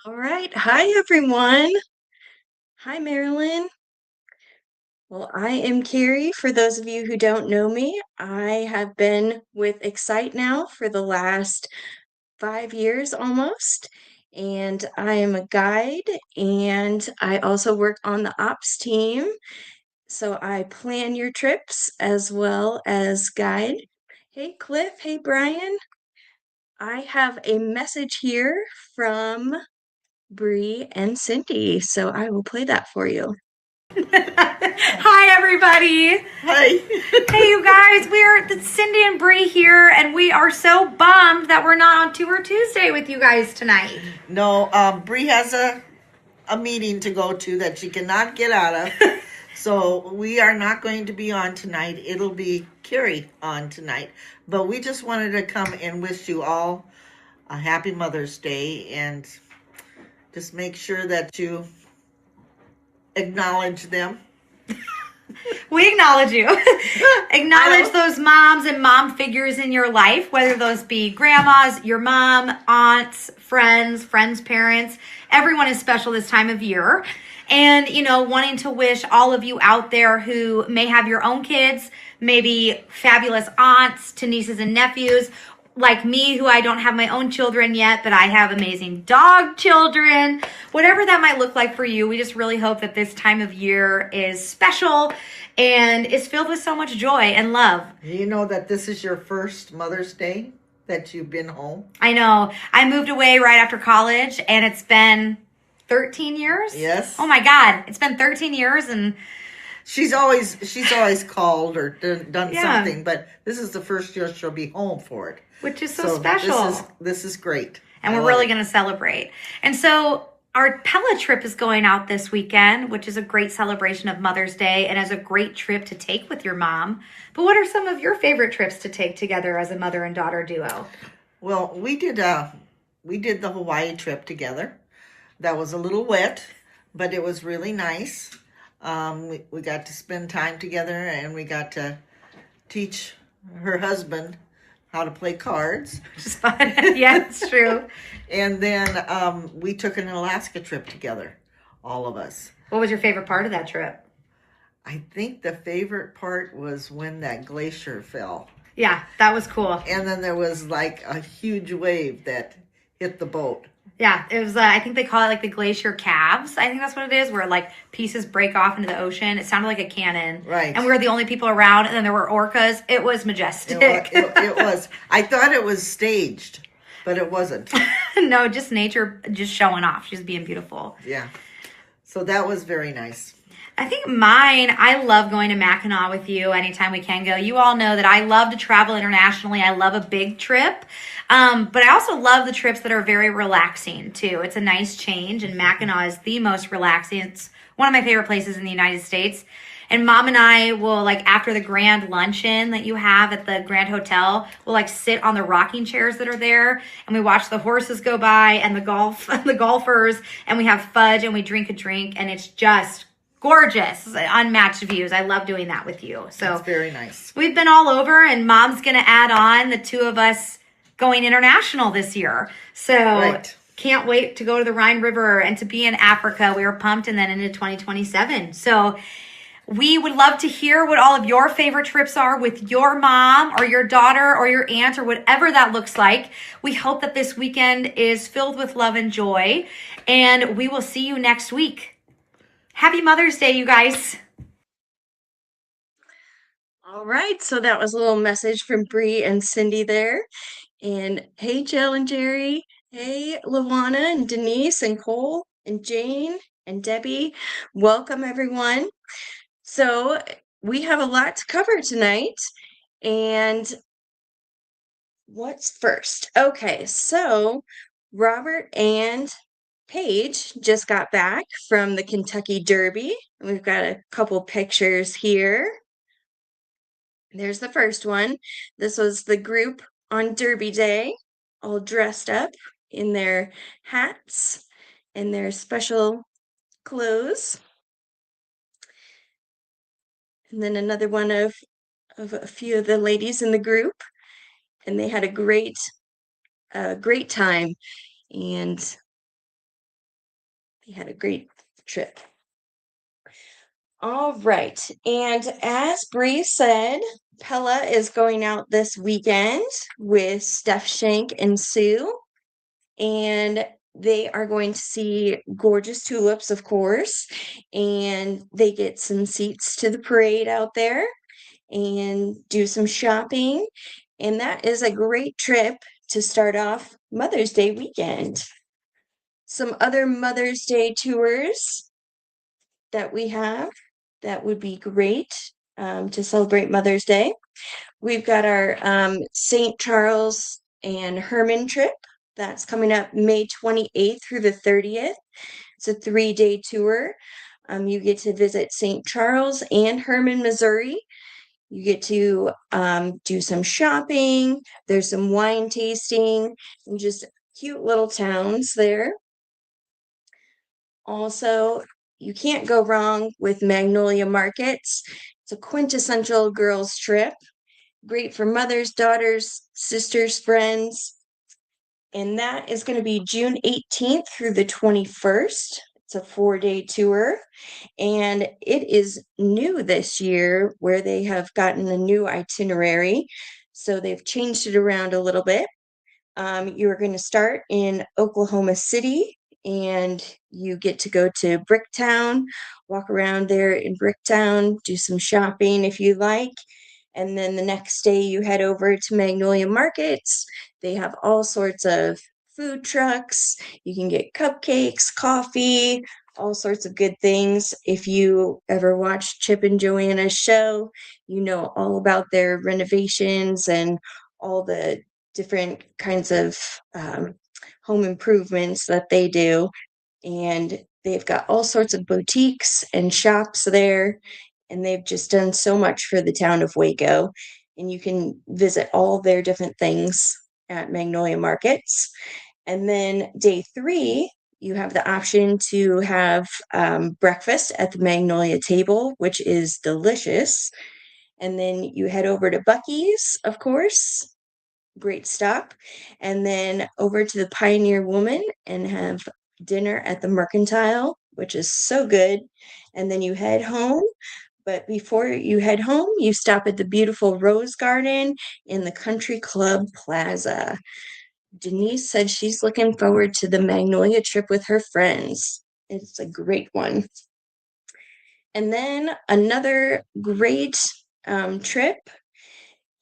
All right. Hi, everyone. Hi, Marilyn. Well, I am Carrie. For those of you who don't know me, I have been with Excite now for the last 5 years almost. And I am a guide and I also work on the ops team. So I plan your trips as well as guide. Hey, Cliff. Hey, Brian. I have a message here from Bree and Cindy. So I will play that for you. Hi, everybody. Hi. Hey, you guys. We're Cindy and Bree here, and we are so bummed that we're not on Tour Tuesday with you guys tonight. No, Bree has a meeting to go to that she cannot get out of. So we are not going to be on tonight. It'll be Carrie on tonight. But we just wanted to come and wish you all a happy Mother's Day and just make sure that you acknowledge them. We acknowledge you. Acknowledge those moms and mom figures in your life, whether those be grandmas, your mom, aunts, friends' parents. Everyone is special this time of year. And, wanting to wish all of you out there who may have your own kids, maybe fabulous aunts to nieces and nephews, like me, who I don't have my own children yet, but I have amazing dog children. Whatever that might look like for you, we just really hope that this time of year is special and is filled with so much joy and love. You know that this is your first Mother's Day that you've been home? I know. I moved away right after college, and it's been 13 years? Yes. Oh my God. It's been 13 years, and She's always called or done Yeah. something, but this is the first year she'll be home for it. which is so special. This is great. And I we're love really it. going to celebrate. And so our Pella trip is going out this weekend, which is a great celebration of Mother's Day and as a great trip to take with your mom. But what are some of your favorite trips to take together as a mother and daughter duo? Well, we did the Hawaii trip together. That was a little wet, but it was really nice. We got to spend time together, and we got to teach her husband how to play cards. Which is fun. Yeah, it's true. And then we took an Alaska trip together, all of us. What was your favorite part of that trip? I think the favorite part was when that glacier fell. Yeah, that was cool. And then there was like a huge wave that hit the boat. Yeah, it was, I think they call it like the glacier calves. I think that's what it is, where like pieces break off into the ocean. It sounded like a cannon. Right. And we were the only people around, and then there were orcas. It was majestic. It was. I thought it was staged, but it wasn't. No, just nature just showing off. She's being beautiful. Yeah. So that was very nice. I think mine, I love going to Mackinac with you anytime we can go. You all know that I love to travel internationally. I love a big trip. But I also love the trips that are very relaxing too. It's a nice change, and Mackinac is the most relaxing. It's one of my favorite places in the United States. And mom and I will, like, after the grand luncheon that you have at the Grand Hotel, we'll like sit on the rocking chairs that are there, and we watch the horses go by and the golfers, and we have fudge and we drink a drink, and it's just gorgeous, unmatched views. I love doing that with you. So It's very nice. we've been all over, and mom's going to add on the two of us going international this year. So Right. can't wait to go to the Rhine River and to be in Africa. We were pumped, and then into 2027. So we would love to hear what all of your favorite trips are with your mom or your daughter or your aunt or whatever that looks like. We hope that this weekend is filled with love and joy, and we will see you next week. Happy Mother's Day, you guys. All right, so that was a little message from Bree and Cindy there. And hey, Jill and Jerry. Hey, Lawana and Denise and Cole and Jane and Debbie. Welcome, everyone. So we have a lot to cover tonight. And what's first? Okay, so Robert and Paige just got back from the Kentucky Derby. We've got a couple pictures here. There's the first one. This was the group on Derby Day, all dressed up in their hats and their special clothes. And then another one of a few of the ladies in the group, and they had a great time. And They had a great trip. All right. And as Bree said, Pella is going out this weekend with Steph Shank and Sue. And they are going to see gorgeous tulips, of course. And they get some seats to the parade out there and do some shopping. And that is a great trip to start off Mother's Day weekend. Some other Mother's Day tours that we have that would be great to celebrate Mother's Day. We've got our St. Charles and Herman trip. That's coming up May 28th through the 30th. It's a 3-day tour. You get to visit St. Charles and Herman, Missouri. You get to do some shopping. There's some wine tasting and just cute little towns there. Also, you can't go wrong with Magnolia Markets. It's a quintessential girls' trip. Great for mothers, daughters, sisters, friends. And that is going to be June 18th through the 21st. It's a 4-day tour. And it is new this year where they have gotten a new itinerary. So they've changed it around a little bit. You're going to start in Oklahoma City and you get to go to Bricktown, walk around there in Bricktown, do some shopping if you like. And then the next day you head over to Magnolia Markets. They have all sorts of food trucks. You can get cupcakes, coffee, all sorts of good things. If you ever watched Chip and Joanna's show, you know all about their renovations and all the different kinds of home improvements that they do. And they've got all sorts of boutiques and shops there. And they've just done so much for the town of Waco. And you can visit all their different things at Magnolia Markets. And then day 3, you have the option to have breakfast at the Magnolia table, which is delicious. And then you head over to Buc-ee's, of course. Great stop. And then over to the Pioneer Woman and have dinner at the Mercantile, which is so good. And then you head home. But before you head home, you stop at the beautiful Rose Garden in the Country Club Plaza. Denise said she's looking forward to the Magnolia trip with her friends. It's a great one. And then another great trip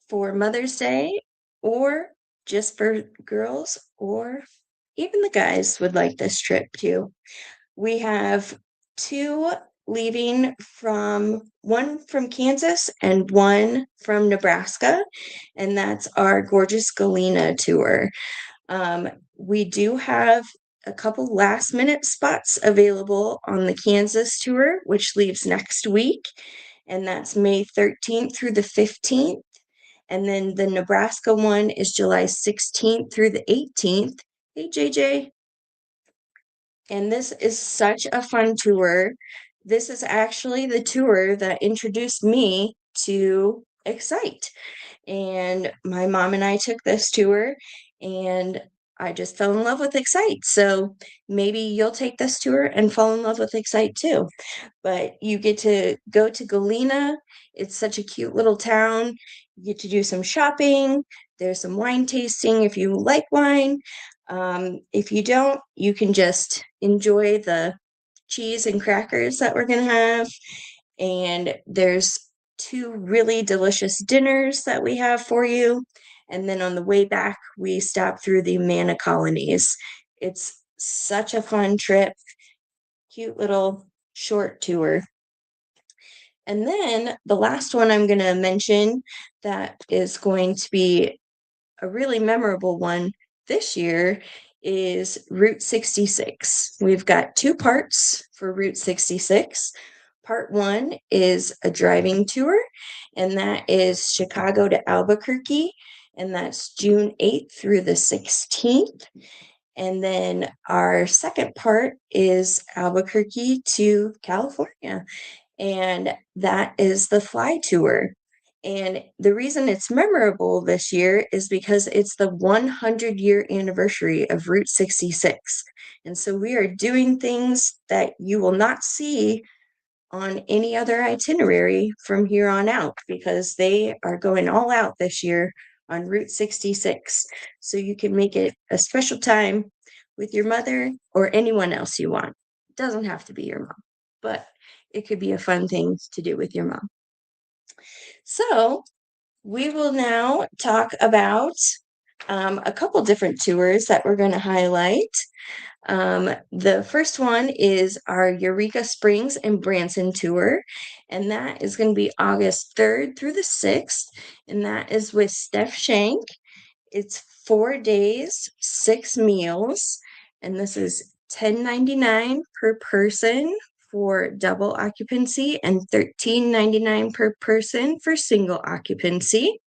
for Mother's Day, or just for girls, or even the guys would like this trip too. We have 2 leaving one from Kansas and one from Nebraska, and that's our gorgeous Galena tour. We do have a couple last minute spots available on the Kansas tour, which leaves next week, and that's May 13th through the 15th. And then the Nebraska one is July 16th through the 18th. Hey, JJ. And this is such a fun tour. This is actually the tour that introduced me to Excite. And my mom and I took this tour and I just fell in love with Excite. So maybe you'll take this tour and fall in love with Excite too. But you get to go to Galena. It's such a cute little town. You get to do some shopping. There's some wine tasting if you like wine. If you don't, you can just enjoy the cheese and crackers that we're going to have. And there's 2 really delicious dinners that we have for you. And then on the way back, we stop through the Amana colonies. It's such a fun trip. Cute little short tour. And then the last one I'm going to mention that is going to be a really memorable one this year is Route 66. We've got 2 parts for Route 66. Part 1 is a driving tour, and that is Chicago to Albuquerque, and that's June 8th through the 16th. And then our second part is Albuquerque to California, and that is the Fly Tour. And the reason it's memorable this year is because it's the 100-year anniversary of Route 66. And so we are doing things that you will not see on any other itinerary from here on out because they are going all out this year on Route 66. So you can make it a special time with your mother or anyone else you want. It doesn't have to be your mom, but it could be a fun thing to do with your mom. So we will now talk about a couple different tours that we're going to highlight. The first one is our Eureka Springs and Branson tour, and that is going to be August 3rd through the 6th, and that is with Steph Shank. It's 4 days, 6 meals, and this is $10.99 per person for double occupancy and $13.99 per person for single occupancy.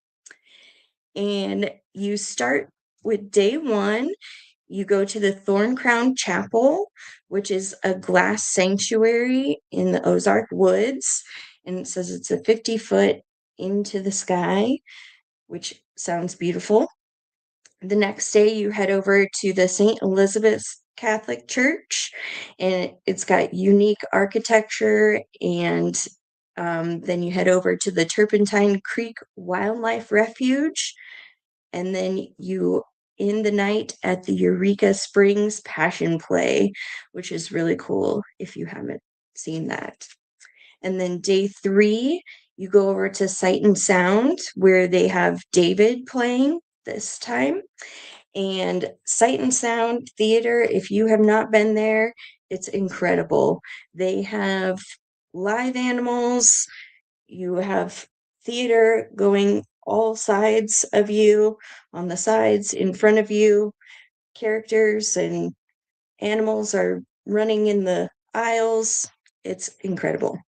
And you start with day 1. You go to the Thorn Crown Chapel, which is a glass sanctuary in the Ozark Woods. And it says it's a 50-foot into the sky, which sounds beautiful. The next day, you head over to the St. Elizabeth's Catholic Church, and it's got unique architecture. And then you head over to the Turpentine Creek Wildlife Refuge, and then you end the night at the Eureka Springs Passion Play, which is really cool if you haven't seen that. And then day 3, you go over to Sight and Sound, where they have David playing this time. And Sight and Sound Theater, if you have not been there, it's incredible. They have live animals, you have theater going all sides of you, on the sides, in front of you. Characters and animals are running in the aisles. It's incredible.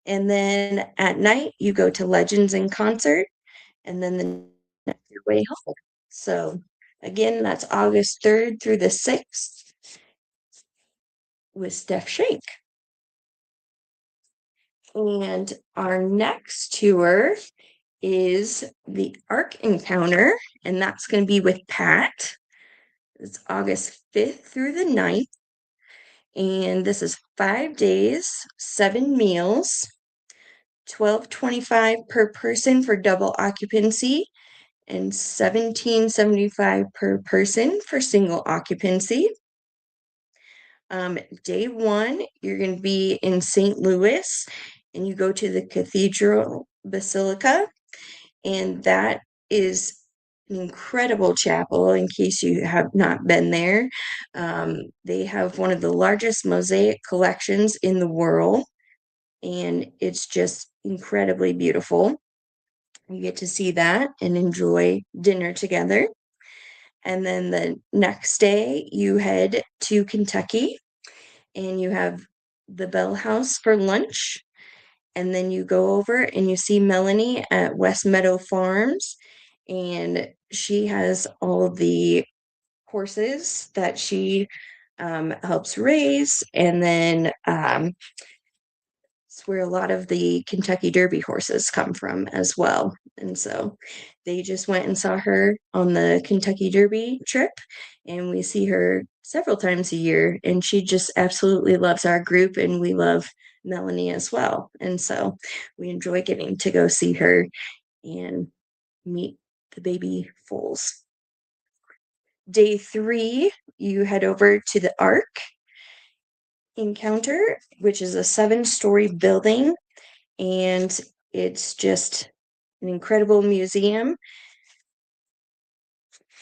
And then at night, you go to Legends in Concert, and then your way home. So again, that's August 3rd through the 6th with Steph Shank. And our next tour is the Ark Encounter, and that's going to be with Pat. It's August 5th through the 9th, and this is 5 days, 7 meals, $12.25 per person for double occupancy, and $17.75 per person for single occupancy. Day 1, you're going to be in St. Louis, and you go to the Cathedral Basilica, and that is an incredible chapel in case you have not been there. They have one of the largest mosaic collections in the world, and it's just incredibly beautiful. You get to see that and enjoy dinner together. And then the next day, you head to Kentucky, and you have the Bell House for lunch. And then you go over and you see Melanie at West Meadow Farms, and she has all of the horses that she helps raise. And then it's where a lot of the Kentucky Derby horses come from as well. And so they just went and saw her on the Kentucky Derby trip, and we see her several times a year, and she just absolutely loves our group, and we love Melanie as well. And so we enjoy getting to go see her and meet the baby foals. Day 3, you head over to the Ark Encounter, which is a 7-story building, and it's just an incredible museum.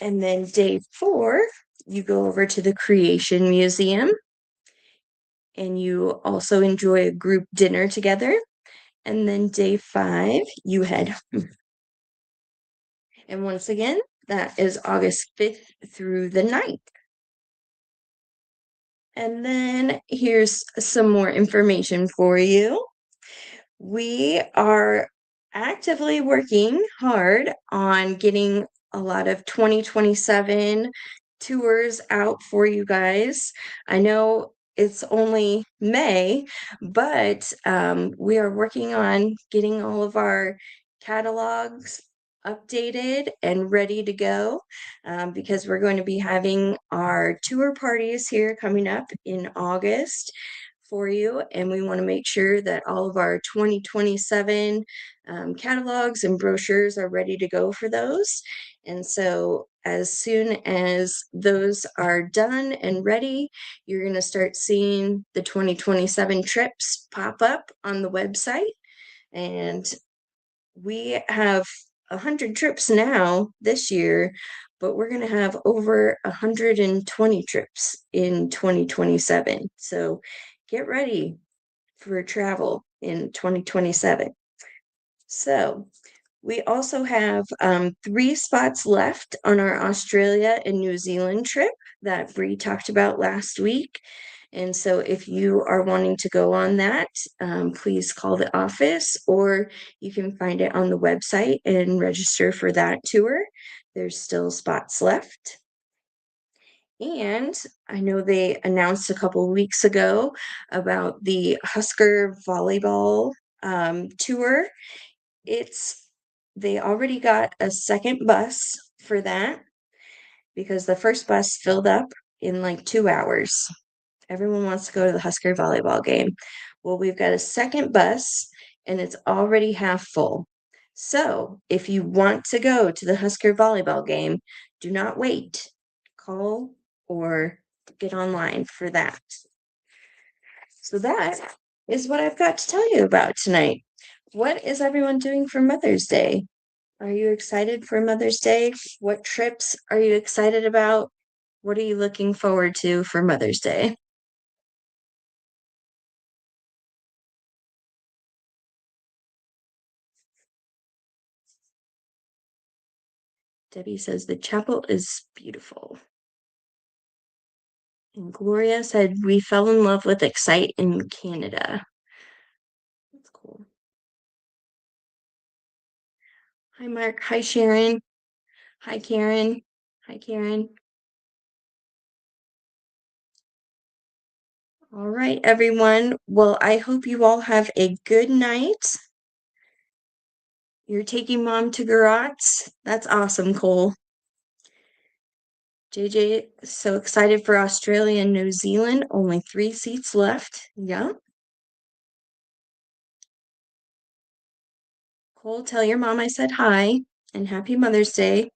And then day 4, you go over to the Creation Museum, and you also enjoy a group dinner together. And then day 5, you head home. And once again, that is August 5th through the 9th. And then here's some more information for you. We are actively working hard on getting a lot of 2027 tours out for you guys. I know it's only May, but we are working on getting all of our catalogs updated and ready to go, because we're going to be having our tour parties here coming up in August for you, and we want to make sure that all of our 2027 catalogs and brochures are ready to go for those. And so as soon as those are done and ready, you're going to start seeing the 2027 trips pop up on the website. And we have 100 trips now this year, but we're going to have over 120 trips in 2027. So get ready for travel in 2027. So we also have 3 spots left on our Australia and New Zealand trip that Bree talked about last week. And so if you are wanting to go on that, please call the office, or you can find it on the website and register for that tour. There's still spots left. And I know they announced a couple of weeks ago about the Husker volleyball tour. They already got a second bus for that because the first bus filled up in like 2 hours. Everyone wants to go to the Husker volleyball game. Well, we've got a second bus and it's already half full. So if you want to go to the Husker volleyball game, do not wait. Call or get online for that. So that is what I've got to tell you about tonight. What is everyone doing for Mother's Day? Are you excited for Mother's Day? What trips are you excited about? What are you looking forward to for Mother's Day? Debbie says the chapel is beautiful. And Gloria said we fell in love with Excite in Canada. That's cool. Hi, Mark. Hi, Sharon. Hi, Karen. Hi, Karen. All right, everyone. Well, I hope you all have a good night. You're taking mom to Garot's. That's awesome, Cole. JJ, so excited for Australia and New Zealand. Only 3 seats left. Yeah. Cole, tell your mom I said hi and happy Mother's Day.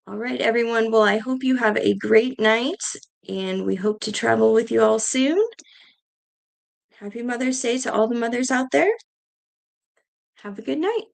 All right, everyone. Well, I hope you have a great night and we hope to travel with you all soon. Happy Mother's Day to all the mothers out there. Have a good night.